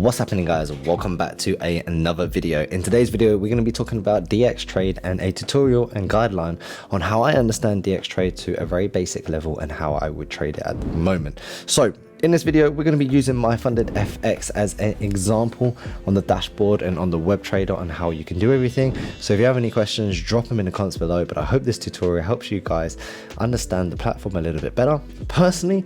What's happening, guys? Welcome back to another video. In today's video, we're going to be talking about DX trade and a tutorial and guideline on how I understand DX trade to a very basic level and how I would trade it at the moment. So in this video, we're going to be using my funded FX as an example on the dashboard and on the web trader on how you can do everything. So if you have any questions, drop them in the comments below. But I hope this tutorial helps you guys understand the platform a little bit better. Personally,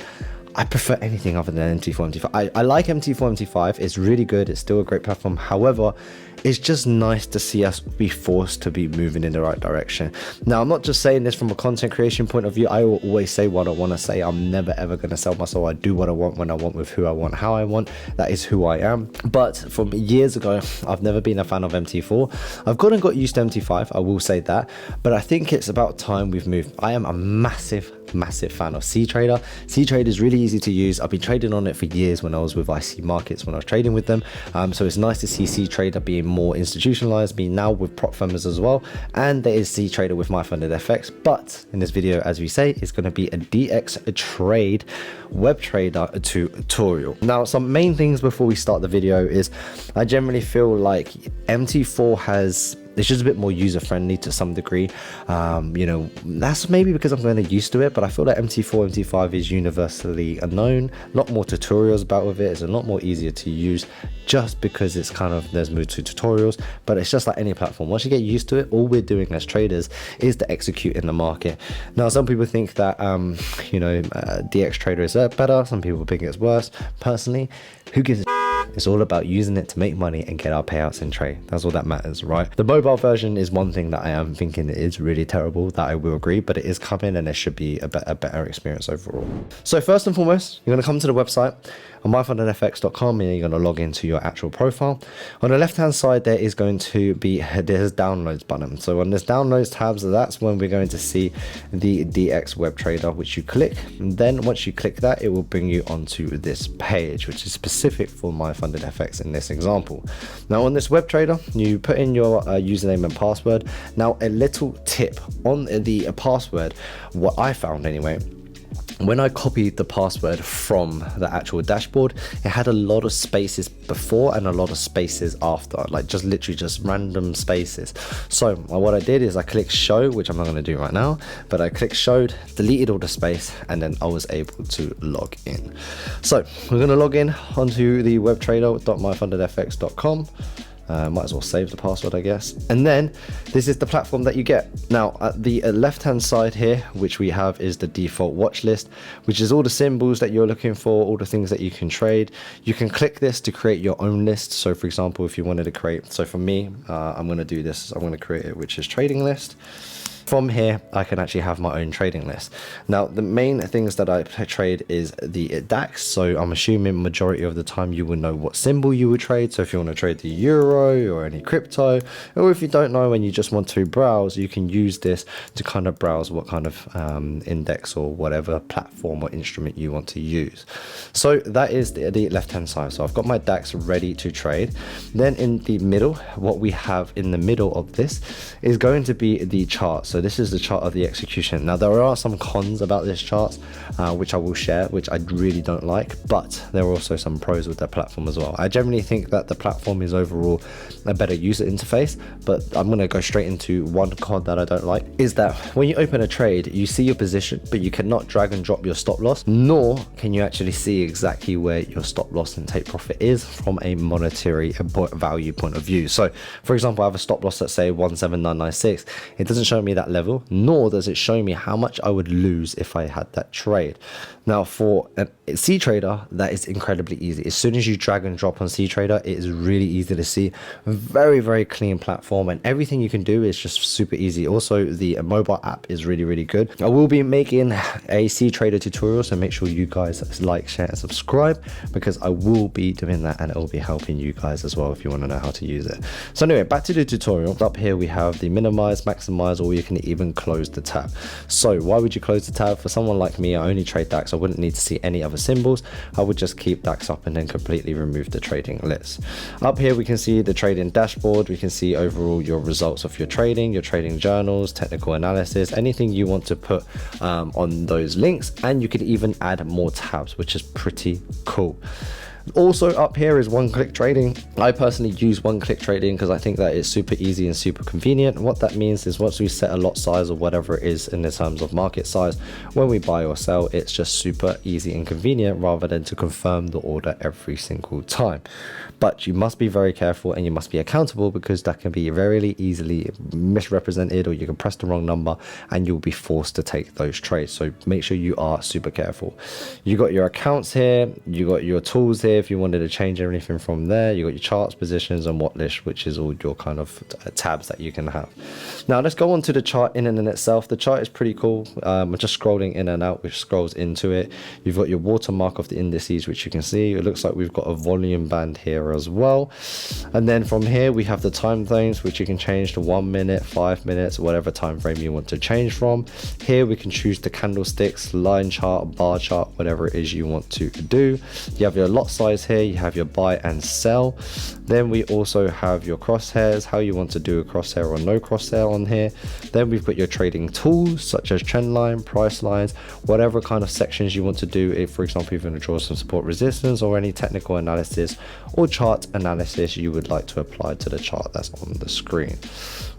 I prefer anything other than MT4, MT5. I like MT4, MT5. It's really good. It's still a great platform. However, it's just nice to see us be forced to be moving in the right direction. Now, I'm not just saying this from a content creation point of view. I will always say what I want to say. I'm never ever going to sell my soul. I do what I want, when I want, with who I want, how I want. That is who I am. But from years ago, I've never been a fan of MT4. I've got used to MT5. I will say that. But I think it's about time we've moved. I am a massive fan of C-Trader. C-Trader is really easy to use. I've been trading on it for years when I was with IC Markets, when I was trading with them. So it's nice to see C-Trader being more institutionalized, being now with prop firms as well. And there is C-Trader with my funded FX. But in this video, as we say, it's going to be a DX trade web trader tutorial. Now, some main things before we start the video is I generally feel like MT4 it's just a bit more user friendly to some degree. You know, that's maybe because I'm kind of used to it, but I feel like MT4, MT5 is universally known. A lot more tutorials about with it. It's a lot more easier to use just because it's kind of, there's moved to tutorials, but it's just like any platform. Once you get used to it, all we're doing as traders is to execute in the market. Now, some people think that, DX trader is better. Some people think it's worse. Personally, who gives a It's all about using it to make money and get our payouts in trade. That's all that matters, right? The mobile version is one thing that I am thinking is really terrible, that I will agree, but it is coming and there should be a better experience overall. So first and foremost, you're going to come to the website on myfundedfx.com and you're going to log into your actual profile. On the left hand side, there is going to be this downloads button. So on this downloads tabs, that's when we're going to see the DX web trader, which you click. And then once you click that, it will bring you onto this page, which is specific for my funded FX in this example. Now on this web trader, you put in your username and password. Now a little tip on the password, what I found anyway, when I copied the password from the actual dashboard, it had a lot of spaces before and a lot of spaces after, like just literally just random spaces. So what I did is I clicked show, which I'm not going to do right now, but I clicked showed, deleted all the space, and then I was able to log in. So we're going to log in onto the webtrader.myfundedfx.com. Might as well save the password, I guess. And then this is the platform that you get. Now at the left hand side here, which we have is the default watch list, which is all the symbols that you're looking for, all the things that you can trade. You can click this to create your own list. So for example, if you wanted to create, so for me, I'm going to do this. I'm going to create it, which is trading list. From here, I can actually have my own trading list. Now, the main things that I trade is the DAX. So I'm assuming majority of the time you will know what symbol you would trade. So if you want to trade the euro or any crypto, or if you don't know and you just want to browse, you can use this to kind of browse what kind of index or whatever platform or instrument you want to use. So that is the left-hand side. So I've got my DAX ready to trade. Then in the middle, what we have in the middle of this is going to be the chart. So this is the chart of the execution. Now there are some cons about this chart, which I will share, which I really don't like, but there are also some pros with the platform as well. I generally think that the platform is overall a better user interface, but I'm going to go straight into one con that I don't like, is that when you open a trade, you see your position, but you cannot drag and drop your stop loss, nor can you actually see exactly where your stop loss and take profit is from a monetary value point of view. So for example, I have a stop loss at say 17996. It doesn't show me that level, nor does it show me how much I would lose if I had that trade. Now for a C-Trader, that is incredibly easy. As soon as you drag and drop on C-Trader, it is really easy to see. Very clean platform, and everything you can do is just super easy. Also, the mobile app is really good. I will be making a C-Trader tutorial, so make sure you guys like, share, and subscribe, because I will be doing that and it will be helping you guys as well if you want to know how to use it. So anyway, back to the tutorial. Up here we have the minimize, maximize, or you can even close the tab. So why would you close the tab? For someone like me, I only trade DAX. I wouldn't need to see any other symbols. I would just keep DAX up and then completely remove the trading list. Up here we can see the trading dashboard. We can see overall your results of your trading journals, technical analysis, anything you want to put on those links, and you can even add more tabs, which is pretty cool. Also up here is one-click trading. I personally use one-click trading because I think that it's super easy and super convenient. What that means is once we set a lot size or whatever it is in the terms of market size, when we buy or sell, it's just super easy and convenient rather than to confirm the order every single time. But you must be very careful and you must be accountable, because that can be very easily misrepresented, or you can press the wrong number and you'll be forced to take those trades. So make sure you are super careful. You got your accounts here, you got your tools here if you wanted to change anything from there. You got your charts, positions, and watchlist, which is all your kind of tabs that you can have. Now let's go on to the chart in and in itself. The chart is pretty cool. I'm just scrolling in and out, which scrolls into it. You've got your watermark of the indices, which you can see. It looks like we've got a volume band here as well. And then from here we have the time zones, which you can change to 1 minute, 5 minutes, whatever time frame you want to change from. Here we can choose the candlesticks, line chart, bar chart, whatever it is you want to do. You have your lot size here, you have your buy and sell. Then we also have your crosshairs, how you want to do a crosshair or no crosshair on here. Then we've got your trading tools such as trend line, price lines, whatever kind of sections you want to do. If for example you're going to draw some support resistance or any technical analysis or chart analysis you would like to apply to the chart that's on the screen.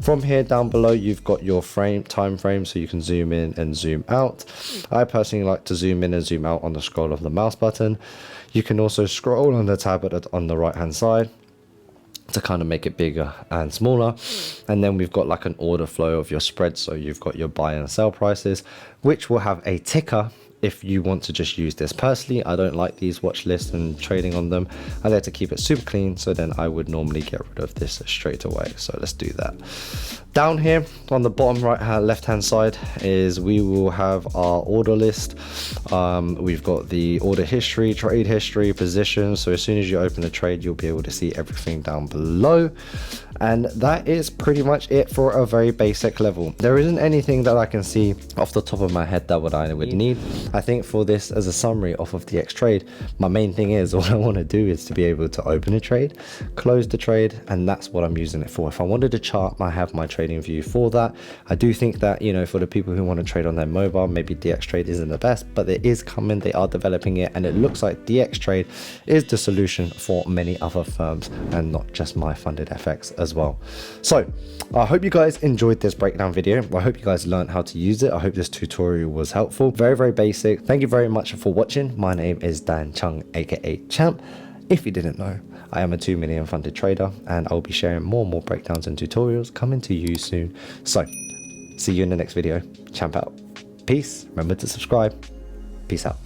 From here down below you've got your time frame, so you can zoom in and zoom out. I personally like to zoom in and zoom out on the scroll of the mouse button. You can also scroll on the tab on the right hand side to kind of make it bigger and smaller. And then we've got like an order flow of your spread, so you've got your buy and sell prices, which will have a ticker if you want to just use this. Personally, I don't like these watch lists and trading on them. I like to keep it super clean, so then I would normally get rid of this straight away. So let's do that. Down here on the bottom left hand side is we will have our order list. We've got the order history, trade history, positions. So as soon as you open a trade, you'll be able to see everything down below. And that is pretty much it for a very basic level. There isn't anything that I can see off the top of my head that I would need. I think for this as a summary off of DX Trade, my main thing is all I want to do is to be able to open a trade, close the trade, and that's what I'm using it for. If I wanted a chart, I have my trading view for that. I do think that, you know, for the people who want to trade on their mobile, maybe DX Trade isn't the best, but it is coming. They are developing it, and it looks like DX Trade is the solution for many other firms and not just my funded FX as well. So I hope you guys enjoyed this breakdown video. I hope you guys learned how to use it. I hope this tutorial was helpful. Very basic. Thank you very much for watching. My name is Dan Chung, aka Champ. If you didn't know, I am a 2 million funded trader, and I'll be sharing more and more breakdowns and tutorials coming to you soon. So see you in the next video. Champ out. Peace. Remember to subscribe. Peace out.